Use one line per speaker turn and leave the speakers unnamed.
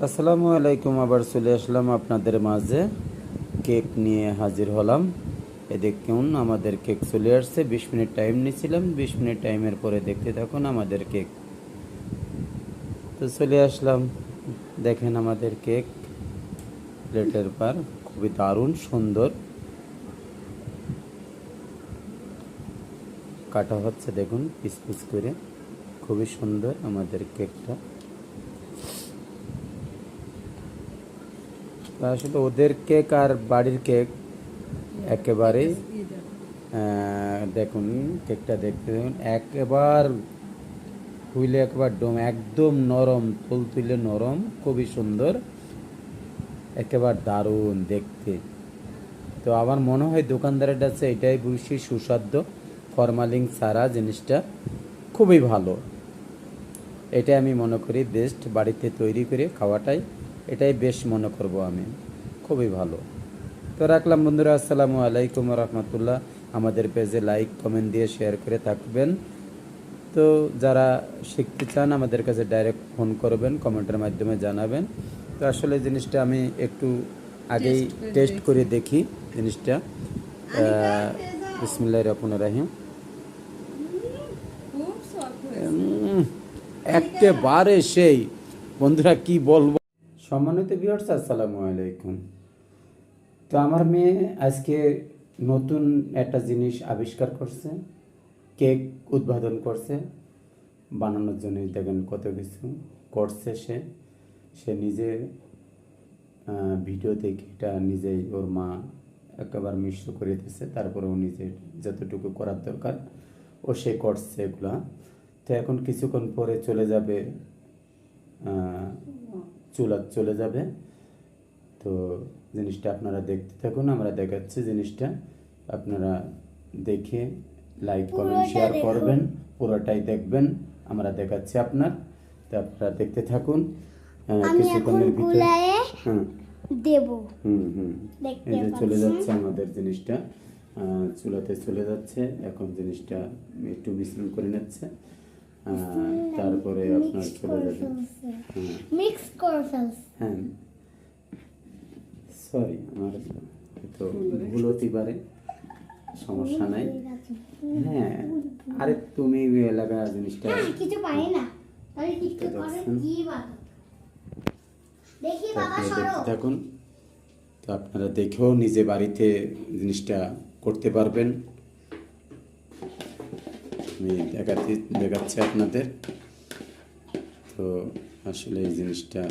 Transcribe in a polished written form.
আসসালামু আলাইকুম। আবার চলে আসলাম আপনাদের মাঝে, কেক নিয়ে হাজির হলাম। এ দেখুন আমাদের কেক চলে আসছে। 20 মিনিট টাইম নিয়েছিলাম, 20 মিনিট টাইমের পরে দেখতে থাকুন আমাদের কেক। তো চলে আসলাম, দেখেন আমাদের কেক প্লেটের পার, খুবই দারুণ সুন্দর কাটা হচ্ছে। দেখুন পিস পিস করে, খুবই সুন্দর আমাদের কেকটা। আসলে ওদের কেক আর বাড়ির কেক একেবারেই দেখুন কেকটা দেখতে দেখুন, একেবার হুইলে একবার ডোম, একদম নরম, তুলতুলে নরম, খুবই সুন্দর, একেবারে দারুণ দেখতে। তো আমার মনে হয় দোকানদারের কাছে এটাই বেশি সুস্বাদু, ফরমালিন ছাড়া জিনিসটা খুবই ভালো। এটাই আমি মনে করি বেস্ট, বাড়িতে তৈরি করে খাওয়াটাই এটাই বেশ মনে করব আমি, খুবই ভালো। তো রাখলাম বন্ধুরা, আসসালামু আলাইকুম রহমতুল্লাহ। আমাদের পেজে লাইক কমেন্ট দিয়ে শেয়ার করে থাকবেন। তো যারা শিখতে চান আমাদের কাছে ডাইরেক্ট ফোন করবেন, কমেন্টের মাধ্যমে জানাবেন। তো আসলে জিনিসটা আমি একটু আগেই টেস্ট করে দেখি জিনিসটা। বিসমিল্লাহির রহমানির রহিম। একেবারে সেই, বন্ধুরা কি বলবো। সম্মানিত ভিউয়ার্স, আসসালামু আলাইকুম। তো আমার মেয়ে আজকে নতুন একটা জিনিস আবিষ্কার করছে, কেক উদ্বোধন করছে। বানানোর জন্য দেখেন কত কিছু করছে সে। সে নিজে ভিডিও দেখে এটা নিজেই, ওর মা একেবারে মিশ্র করে দিচ্ছে, তারপরে ও নিজে যতটুকু করার দরকার ও সে করছে এগুলা। তো এখন কিছুক্ষণ পরে চলে যাবে, চুলা চলে যাবে। তো জিনিসটা আপনারা দেখতে থাকুন, আমরা দেখাচ্ছি জিনিসটা, আপনারা দেখে লাইক কমেন্ট শেয়ার করবেন, পুরোটাই দেখবেন, আমরা দেখাচ্ছি আপনার। তো আপনারা দেখতে থাকুন। কিছুক্ষণের ভিতরে দেব। এই যে চলে যাচ্ছে আমাদের জিনিসটা, চুলাতে চলে যাচ্ছে। এখন জিনিসটা একটু মিশ্রণ করে নিচ্ছে, তারপরে আপনার চলে যাবে। মিক্স করে ফেলছে। হ্যাঁ, সরি, আমার তো ভুল হতে পারে, সমস্যা নাই। হ্যাঁ, আরে তুমি এলাকা জিনিসটা কিছু পাই না, দেখুন। তো আপনারা দেখেও নিজে বাড়িতে জিনিসটা করতে পারবেন। আমি দেখাচ্ছি আপনাদের। তো আসলে এই জিনিসটা